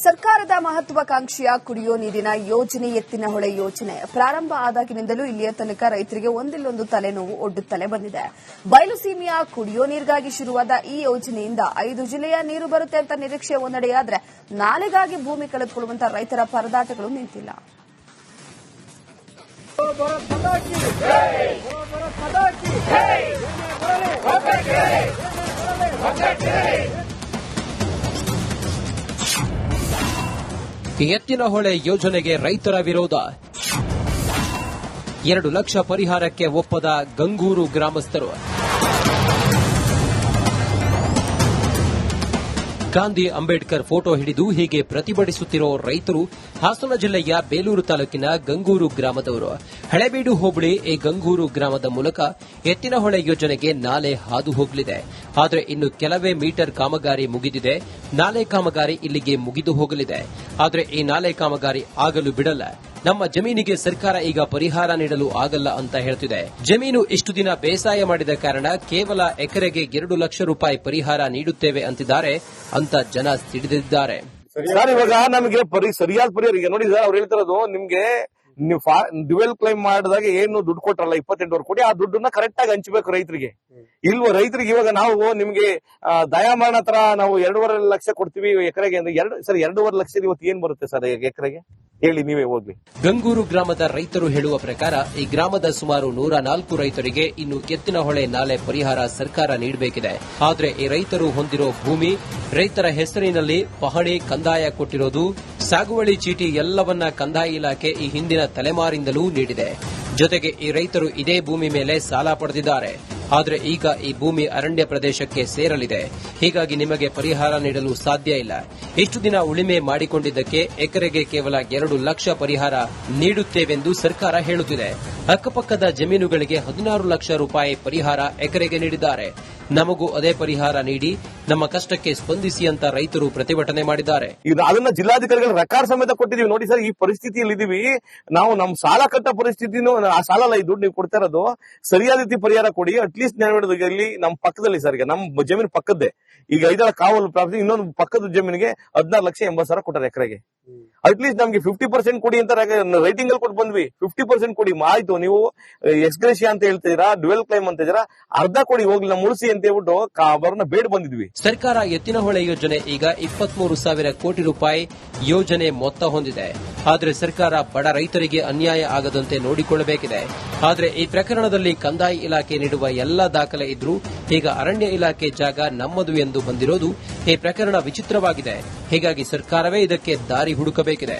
ಸರ್ಕಾರದ ಮಹತ್ವಾಕಾಂಕ್ಷೆಯ ಕುಡಿಯೋ ನೀರಿನ ಯೋಜನೆ ಎತ್ತಿನಹೊಳೆ ಯೋಜನೆ ಪ್ರಾರಂಭ ಆದಾಗಿನಿಂದಲೂ ಇಲ್ಲಿಯ ತನಕ ರೈತರಿಗೆ ಒಂದಿಲ್ಲೊಂದು ತಲೆನೋವು ಒಡ್ಡುತ್ತಲೇ ಬಂದಿದೆ. ಬಯಲುಸೀಮೆಯ ಕುಡಿಯೋ ನೀರಿಗಾಗಿ ಶುರುವಾದ ಈ ಯೋಜನೆಯಿಂದ 5 ಜಿಲ್ಲೆಯ ನೀರು ಬರುತ್ತೆ ಅಂತ ನಿರೀಕ್ಷೆ ಒಂದೆಡೆಯಾದರೆ ನಾಲೆಗಾಗಿ ಭೂಮಿ ಕಳೆದುಕೊಳ್ಳುವಂತಹ ರೈತರ ಪರದಾಟಗಳು ನಿಂತಿಲ್ಲ. ಎತ್ತಿನಹೊಳೆ ಯೋಜನೆಗೆ ರೈತರ ವಿರೋಧ. 2 ಲಕ್ಷ ಪರಿಹಾರಕ್ಕೆ ಒಪ್ಪದ ಗಂಗೂರು ಗ್ರಾಮಸ್ಥರು. ಗಾಂಧಿ ಅಂಬೇಡ್ಕರ್ ಫೋಟೋ ಹಿಡಿದು ಹೀಗೆ ಪ್ರತಿಭಟಿಸುತ್ತಿರೋ ರೈತರು ಹಾಸನ ಜಿಲ್ಲೆಯ ಬೇಲೂರು ತಾಲೂಕಿನ ಗಂಗೂರು ಗ್ರಾಮದವರು. ಹಳೇಬೀಡು ಹೋಬಳಿ ಈ ಗಂಗೂರು ಗ್ರಾಮದ ಮೂಲಕ ಎತ್ತಿನಹೊಳೆ ಯೋಜನೆಗೆ ನಾಲೆ ಹಾದು ಹೋಗಲಿದೆ. ಆದರೆ ಇನ್ನು ಕೆಲವೇ ಮೀಟರ್ ಕಾಮಗಾರಿ ಮುಗಿದಿದೆ. ನಾಲೆ ಕಾಮಗಾರಿ ಇಲ್ಲಿಗೆ ಮುಗಿದು ಹೋಗಲಿದೆ. ಆದರೆ ಈ ನಾಲೆ ಕಾಮಗಾರಿ ಆಗಲು ಬಿಡಲ್ಲ. ನಮ್ಮ ಜಮೀನಿಗೆ ಸರ್ಕಾರ ಈಗ ಪರಿಹಾರ ನೀಡಲು ಆಗಲ್ಲ ಅಂತ ಹೇಳ್ತಿದೆ. ಜಮೀನು ಇಷ್ಟು ದಿನ ಬೇಸಾಯ ಮಾಡಿದ ಕಾರಣ ಕೇವಲ ಎಕರೆಗೆ 2 ಲಕ್ಷ ರೂಪಾಯಿ ಪರಿಹಾರ ನೀಡುತ್ತೇವೆ ಅಂತಿದ್ದಾರೆ ಅಂತ ಜನ ಸಿಡಿದಿದ್ದಾರೆ. ಸರ್, ಇವಾಗ ನಮಗೆ ಸರಿಯಾದ ಪರಿಹಾರ ಈಗ ನೋಡಿ ಸರ್, ಅವ್ರು ಹೇಳ್ತಿರೋದು ನಿಮ್ಗೆ ನೀವು ಡ್ಯುವೆಲ್ ಕ್ಲೈಮ್ ಮಾಡಿದಾಗ ಏನು ದುಡ್ಡು ಕೊಟ್ರಲ್ಲ 28 ಕೋಟಿ, ಆ ದುಡ್ಡನ್ನ ಕರೆಕ್ಟ್ ಆಗಿ ಹಂಚಬೇಕು ರೈತರಿಗೆ. ಇಲ್ವ ರೈತರಿಗೆ ಇವಾಗ ನಾವು ನಿಮ್ಗೆ ದಯಾಮರಣ ತರ ನಾವು 2.5 ಲಕ್ಷ ಕೊಡ್ತೀವಿ ಎಕರೆಗೆ ಅಂದ್ರೆ 2.5 ಲಕ್ಷ ಇವತ್ತು ಏನ್ ಬರುತ್ತೆ ಸರ್ ಎಕರೆಗೆ ಹೇಳಿ ನೀವೇ ಹೋಗ್ಲಿ. ಗಂಗೂರು ಗ್ರಾಮದ ರೈತರು ಹೇಳುವ ಪ್ರಕಾರ ಈ ಗ್ರಾಮದ ಸುಮಾರು 104 ರೈತರಿಗೆ ಇನ್ನು ಎತ್ತಿನಹೊಳೆ ನಾಲೆ ಪರಿಹಾರ ಸರ್ಕಾರ ನೀಡಬೇಕಿದೆ. ಆದರೆ ಈ ರೈತರು ಹೊಂದಿರೋ ಭೂಮಿ, ರೈತರ ಹೆಸರಿನಲ್ಲಿ ಪಹಣಿ, ಕಂದಾಯ ಕೊಟ್ಟಿರೋದು, ಸಾಗುವಳಿ ಚೀಟಿ ಎಲ್ಲವನ್ನ ಕಂದಾಯ ಇಲಾಖೆ ಈ ಹಿಂದಿನ ತಲೆಮಾರಿಂದಲೂ ನೀಡಿದೆ. ಜೊತೆಗೆ ಈ ರೈತರು ಇದೇ ಭೂಮಿ ಮೇಲೆ ಸಾಲ ಪಡೆದಿದ್ದಾರೆ. ಆದರೆ ಈಗ ಈ ಭೂಮಿ ಅರಣ್ಯ ಪ್ರದೇಶಕ್ಕೆ ಸೇರಲಿದೆ. ಹೀಗಾಗಿ ನಿಮಗೆ ಪರಿಹಾರ ನೀಡಲು ಸಾಧ್ಯ ಇಲ್ಲ. ಇಷ್ಟು ದಿನ ಉಳಿಮೆ ಮಾಡಿಕೊಂಡಿದ್ದಕ್ಕೆ ಎಕರೆಗೆ ಕೇವಲ 2 ಲಕ್ಷ ಪರಿಹಾರ ನೀಡುತ್ತೇವೆಂದು ಸರ್ಕಾರ ಹೇಳುತ್ತಿದೆ. ಅಕ್ಕಪಕ್ಕದ ಜಮೀನುಗಳಿಗೆ 16 ಲಕ್ಷ ರೂಪಾಯಿ ಪರಿಹಾರ ಎಕರೆಗೆ ನೀಡಿದ್ದಾರೆ. ನಮಗೂ ಅದೇ ಪರಿಹಾರ ನೀಡಿ, ನಮ್ಮ ಕಷ್ಟಕ್ಕೆ ಸ್ಪಂದಿಸಿ ಅಂತ ರೈತರು ಪ್ರತಿಭಟನೆ ಮಾಡಿದ್ದಾರೆ. ಅದನ್ನ ಜಿಲ್ಲಾಧಿಕಾರಿಗಳ ರೆಕಾರ್ಡ್ ಸಮೇತ ಕೊಟ್ಟಿದ್ದೀವಿ. ನೋಡಿ ಸರ್, ಈ ಪರಿಸ್ಥಿತಿಯಲ್ಲಿ ಇದೀವಿ ನಾವು. ನಮ್ ಸಾಲ ಕಟ್ಟ ಪರಿಸ್ಥಿತಿನೂ ಆ ಸಾಲ ಅಲ್ಲ, ಈ ದುಡ್ಡು ನೀವು ಕೊಡ್ತಾ ಇರೋದು ಸರಿಯಾದ ರೀತಿ ಪರಿಹಾರ ಕೊಡಿ. ಅಟ್ಲೀಸ್ಟ್ ಇಲ್ಲಿ ನಮ್ಮ ಪಕ್ಕದಲ್ಲಿ ಸರ್, ಈಗ ನಮ್ಮ ಜಮೀನು ಪಕ್ಕದ್ದೇ ಈಗ 5 ಕಾವಲು ಪ್ರಾಪ್ತಿ, ಇನ್ನೊಂದು ಪಕ್ಕದ ಜಮೀನಿಗೆ 16,80,000 ಕೊಟ್ಟಾರೆ ಎಕರೆಗೆ. ಅಟ್ಲೀಸ್ಟ್ ನಮ್ಗೆ 50% ಕೊಡಿ ಅಂತ ರೈಟಿಂಗ್ ಅಲ್ಲಿ ಕೊಟ್ಟು ಬಂದ್ವಿ. 50% ಕೊಡಿ ಆಯ್ತು, ನೀವು ಎಕ್ಸ್ಗ್ರೇಷಿಯಾ ಅಂತ ಹೇಳ್ತಿದ್ದೀರಾ, ಡ್ಯುವೆಲ್ ಕ್ಲೈಮ್ ಅಂತ ಇದ್ದೀರಾ, ಅರ್ಧ ಕೊಡಿ ಹೋಗ್ಲಿ, ನಮ್ಮ ಉಳಿಸಿ ಅಂತ ಹೇಳ್ಬಿಟ್ಟು ಅವರನ್ನ ಬೇಡ ಬಂದಿದ್ವಿ. ಸರ್ಕಾರ ಎತ್ತಿನಹೊಳೆ ಯೋಜನೆ ಈಗ 23,000 ಕೋಟಿ ರೂಪಾಯಿ ಯೋಜನೆ ಮೊತ್ತ ಹೊಂದಿದೆ. ಆದರೆ ಸರ್ಕಾರ ಬಡ ರೈತರಿಗೆ ಅನ್ಯಾಯ ಆಗದಂತೆ ನೋಡಿಕೊಳ್ಳಬೇಕಿದೆ. ಆದರೆ ಈ ಪ್ರಕರಣದಲ್ಲಿ ಕಂದಾಯ ಇಲಾಖೆ ನೀಡುವ ಎಲ್ಲಾ ದಾಖಲೆ ಇದ್ರೂ ಈಗ ಅರಣ್ಯ ಇಲಾಖೆ ಜಾಗ ನಮ್ಮದು ಎಂದು ಬಂದಿರೋದು ಈ ಪ್ರಕರಣ ವಿಚಿತ್ರವಾಗಿದೆ. ಹೀಗಾಗಿ ಸರ್ಕಾರವೇ ಇದಕ್ಕೆ ದಾರಿ ಹುಡುಕಬೇಕಿದೆ.